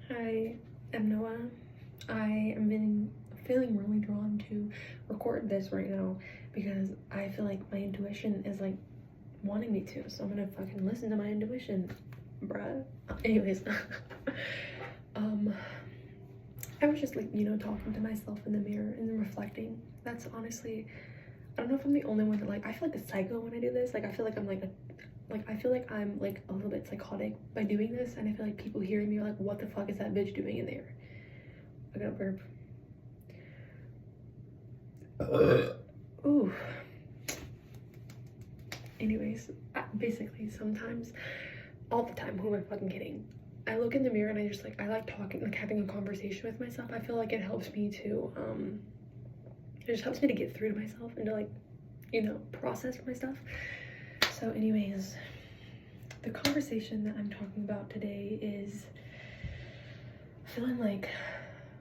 I am Noah. I am feeling really drawn to record this right now because I feel like my intuition is like wanting me to. So I'm gonna fucking listen to my intuition, bruh. Anyways, I was just like, talking to myself in the mirror and then reflecting. That's honestly, I don't know if I'm the only one that like, I feel like a psycho when I do this. Like, I feel like I'm I feel like I'm like a little bit psychotic by doing this, and I feel like people hearing me are like, what the fuck is that bitch doing in there? I gotta burp. Ooh. Anyways, basically, sometimes, all the time, who am I fucking kidding? I look in the mirror and I like talking, like having a conversation with myself. I feel like it helps me to, it just helps me to get through to myself and to like, process my stuff. So anyways, the conversation that I'm talking about today is feeling like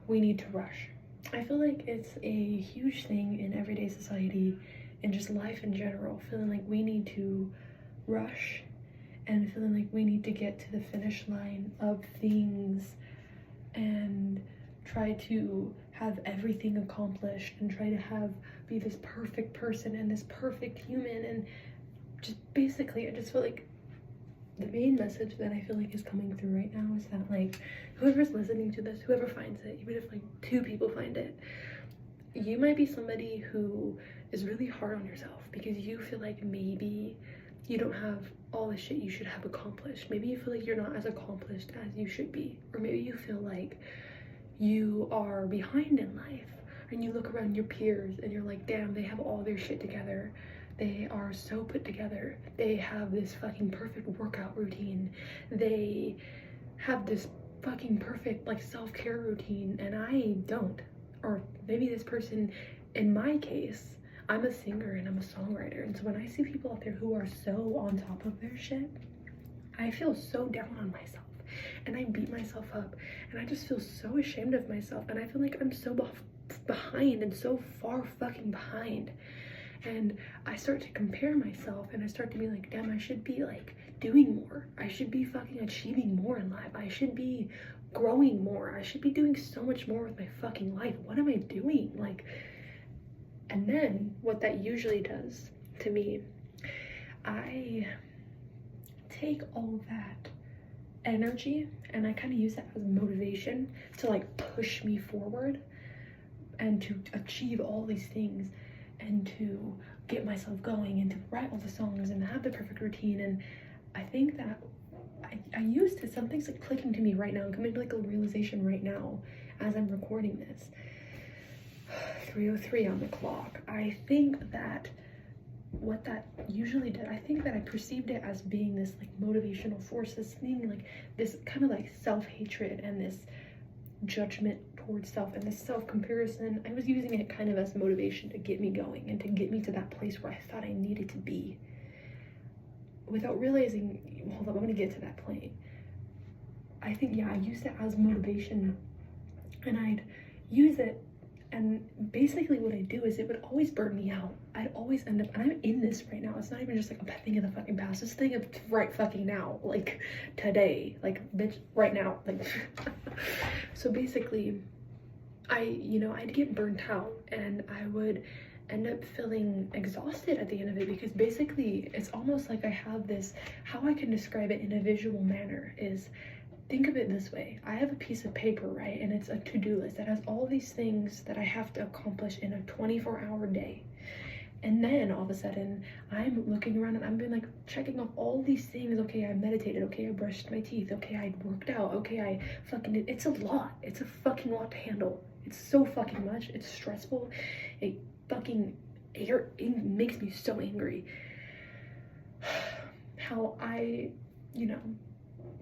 we need to rush. I feel like it's a huge thing in everyday society and just life in general, feeling like we need to rush and feeling like we need to get to the finish line of things and try to have everything accomplished and try to be this perfect person and this perfect human. And just basically, I just feel like the main message that I feel like is coming through right now is that like whoever's listening to this, whoever finds it, even if like 2 people find it, you might be somebody who is really hard on yourself because you feel like maybe you don't have all the shit you should have accomplished. Maybe you feel like you're not as accomplished as you should be, or maybe you feel like you are behind in life and you look around your peers and you're like, damn, they have all their shit together. They are so put together. They have this fucking perfect workout routine. They have this fucking perfect like self-care routine and I don't. Or maybe this person, in my case, I'm a singer and I'm a songwriter. And so when I see people out there who are so on top of their shit, I feel so down on myself and I beat myself up and I just feel so ashamed of myself and I feel like I'm so behind and so far fucking behind. And I start to compare myself and I start to be like, damn, I should be like doing more. I should be fucking achieving more in life. I should be growing more. I should be doing so much more with my fucking life. What am I doing? Like, and then what that usually does to me, I take all that energy and I kind of use that as motivation to like push me forward and to achieve all these things and to get myself going and to write all the songs and have the perfect routine. And I think that I used to, something's like clicking to me right now and coming to like a realization right now as I'm recording this. 3:03 on the clock. I think that what that usually did, I think that I perceived it as being this like motivational force, this thing like this kind of like self-hatred and this judgment towards self and this self-comparison. I was using it kind of as motivation to get me going and to get me to that place where I thought I needed to be without realizing, hold up, I'm gonna get to that point. I think, yeah, I used it as motivation and I'd use it, and basically what I do is it would always burn me out. I'd always end up, and I'm in this right now. It's not even just like a thing of the fucking past. This thing of right fucking now, like today, like bitch, right now, like. So basically, I'd get burnt out and I would end up feeling exhausted at the end of it because basically it's almost like I have this, how I can describe it in a visual manner is, think of it this way. I have a piece of paper, right? And it's a to-do list that has all these things that I have to accomplish in a 24-hour day. And then all of a sudden, I'm looking around and I'm been like checking off all these things. Okay, I meditated. Okay, I brushed my teeth. Okay, I worked out. Okay, I fucking did. It's a lot. It's a fucking lot to handle. It's so fucking much. It's stressful. It fucking, it makes me so angry. How I,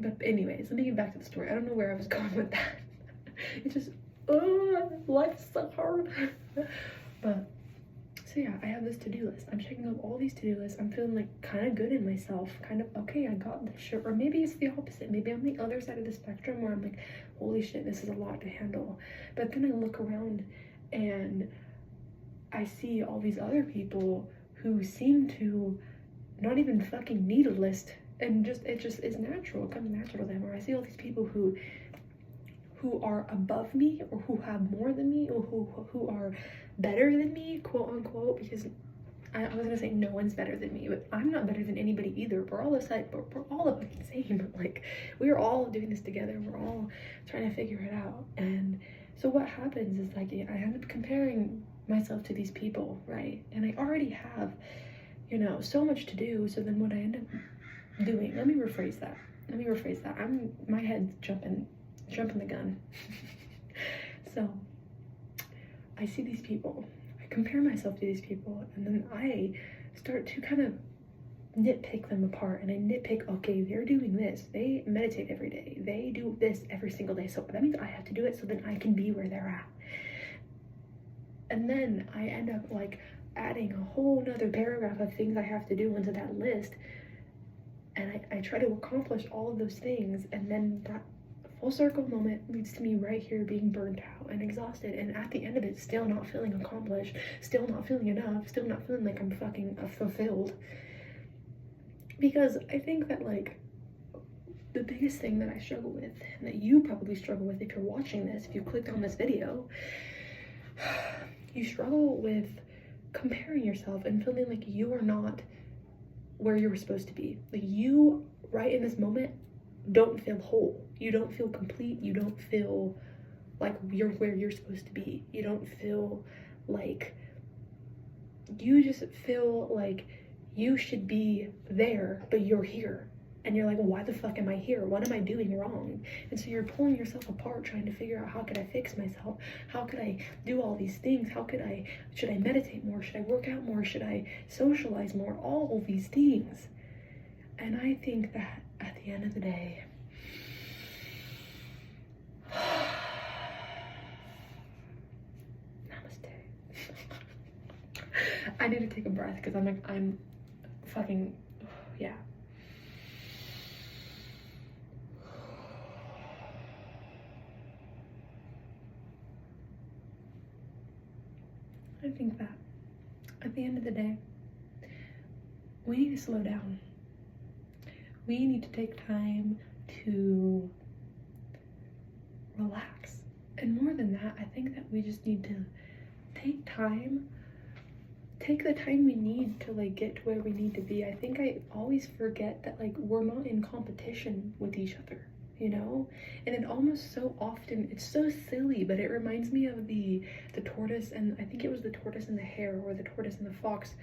but anyways, let me get back to the story. I don't know where I was going with that. It's just, life's so hard. But, so yeah, I have this to-do list. I'm checking off all these to-do lists. I'm feeling like kind of good in myself. Kind of, okay, I got this shit. Or maybe it's the opposite. Maybe I'm the other side of the spectrum where I'm like, holy shit, this is a lot to handle. But then I look around and I see all these other people who seem to not even fucking need a list, and it just is natural. It comes natural to them. Or I see all these people who who are above me or who have more than me or who are better than me, quote unquote, because I was gonna say no one's better than me, but I'm not better than anybody either. We're all the same. Like, we're all doing this together. We're all trying to figure it out. And so what happens is, like, I end up comparing myself to these people, right? And I already have, you know, so much to do. So then what I end up doing, let me rephrase that. My head's jumping the gun. So I see these people, I compare myself to these people, and then I start to kind of nitpick them apart. And I nitpick, okay, they're doing this, they meditate every day, they do this every single day, so that means I have to do it so then I can be where they're at. And then I end up like adding a whole nother paragraph of things I have to do into that list, and I try to accomplish all of those things, and then that full circle moment leads to me right here being burnt out and exhausted, and at the end of it still not feeling accomplished, still not feeling enough, still not feeling like I'm fucking fulfilled. Because I think that, like, the biggest thing that I struggle with, and that you probably struggle with if you're watching this, if you clicked on this video, you struggle with comparing yourself and feeling like you are not where you were supposed to be. Like, you, right in this moment, don't feel whole. You don't feel complete. You don't feel like you're where you're supposed to be. You don't feel like, you just feel like you should be there, but you're here. And you're like, well, why the fuck am I here? What am I doing wrong? And so you're pulling yourself apart, trying to figure out, how could I fix myself? How could I do all these things? Should I meditate more? Should I work out more? Should I socialize more? All of these things. And I think that at the end of the day, namaste. I need to take a breath because I'm fucking, yeah. I think that at the end of the day, we need to slow down. We need to take time to relax. And more than that, I think that we just need to take the time we need to, like, get to where we need to be. I think I always forget that, like, we're not in competition with each other, you know? And it almost so often, it's so silly, but it reminds me of the tortoise, and I think it was the tortoise and the hare, or the tortoise and the fox,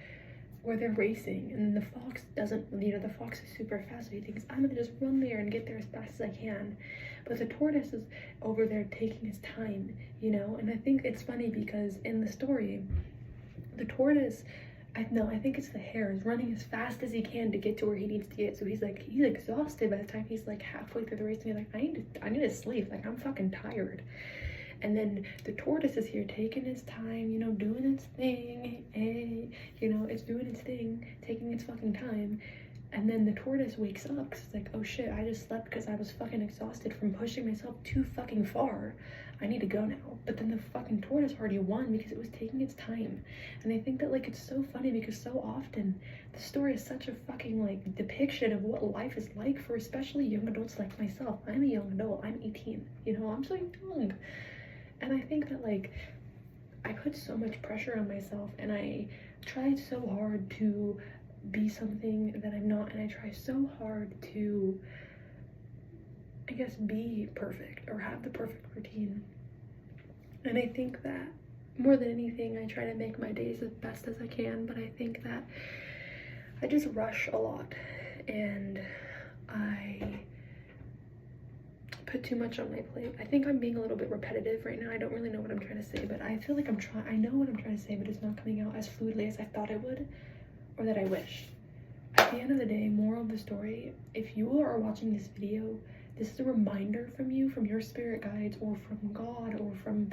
where they're racing, and the fox doesn't, you know, the fox is super fast, so he thinks, I'm gonna just run there and get there as fast as I can. But the tortoise is over there taking his time, you know? And I think it's funny because in the story, the tortoise, I think it's the hare, is running as fast as he can to get to where he needs to get. So he's exhausted by the time he's like halfway through the race, and he's like, I need to sleep, like, I'm fucking tired. And then the tortoise is here taking its time, you know, doing its thing, you know, it's doing its thing, taking its fucking time. And then the tortoise wakes up because it's like, oh shit, I just slept because I was fucking exhausted from pushing myself too fucking far. I need to go now. But then the fucking tortoise already won because it was taking its time. And I think that, like, it's so funny because so often the story is such a fucking, like, depiction of what life is like for especially young adults like myself. I'm a young adult. I'm 18. You know, I'm so young. And I think that, like, I put so much pressure on myself, and I tried so hard to be something that I'm not, and I try so hard to, I guess, be perfect or have the perfect routine. And I think that more than anything, I try to make my days as best as I can, but I think that I just rush a lot, and I put too much on my plate. I think I'm being a little bit repetitive right now. I don't really know what I'm trying to say, but I feel like I know what I'm trying to say, but it's not coming out as fluidly as I thought it would, or that I wish. At the end of the day, moral of the story, if you are watching this video, this is a reminder from you, from your spirit guides, or from God, or from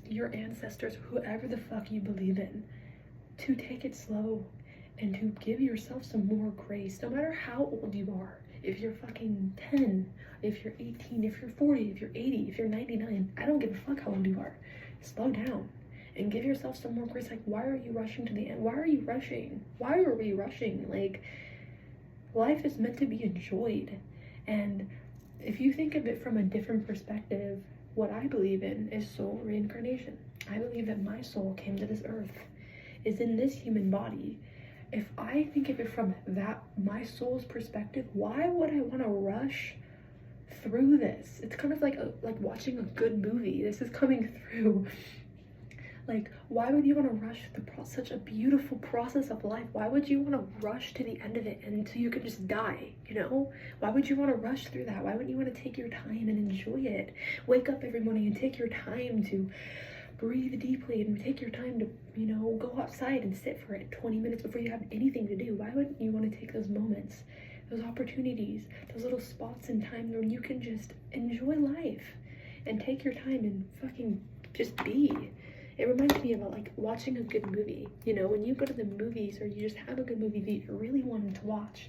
your ancestors, whoever the fuck you believe in, to take it slow and to give yourself some more grace, no matter how old you are. If you're fucking 10, if you're 18, if you're 40, if you're 80, if you're 99, I don't give a fuck how old you are. Slow down and give yourself some more grace. Like, why are you rushing to the end? Why are you rushing? Why are we rushing? Like, life is meant to be enjoyed. And if you think of it from a different perspective, what I believe in is soul reincarnation. I believe that my soul came to this earth, is in this human body. If I think of it from that, my soul's perspective, why would I want to rush through this? It's kind of like watching a good movie. This is coming through. Like, why would you want to rush such a beautiful process of life? Why would you want to rush to the end of it and so you could just die, you know? Why would you want to rush through that? Why wouldn't you want to take your time and enjoy it? Wake up every morning and take your time to breathe deeply and take your time to, you know, go outside and sit for it 20 minutes before you have anything to do. Why wouldn't you want to take those moments, those opportunities, those little spots in time where you can just enjoy life and take your time and fucking just be? It reminds me about like watching a good movie. You know, when you go to the movies or you just have a good movie that you really wanted to watch,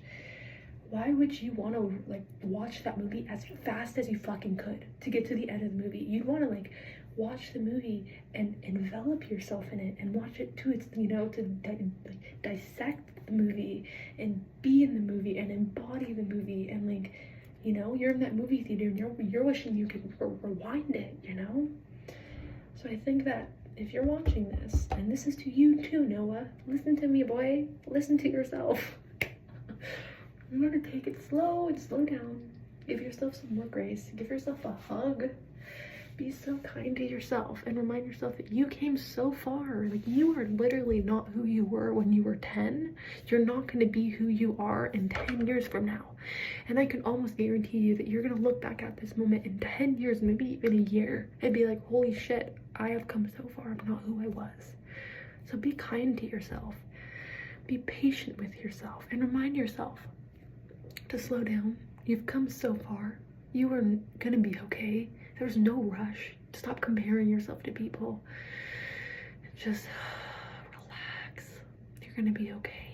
why would you want to like watch that movie as fast as you fucking could to get to the end of the movie? You'd want to like watch the movie and envelop yourself in it and watch it to its, you know, to dissect the movie and be in the movie and embody the movie, and like, you know, you're in that movie theater and you're wishing you could rewind it, you know? So I think that if you're watching this, and this is to you too, Noah, listen to me, boy. Listen to yourself. You want to take it slow and slow down. Give yourself some more grace. Give yourself a hug. Be so kind to yourself and remind yourself that you came so far. Like, you are literally not who you were when you were 10. You're not going to be who you are in 10 years from now. And I can almost guarantee you that you're going to look back at this moment in 10 years, maybe even a year, and be like, holy shit, I have come so far. I'm not who I was. So be kind to yourself. Be patient with yourself and remind yourself to slow down. You've come so far. You are going to be okay. There's no rush. Stop comparing yourself to people. Just relax. You're gonna be okay.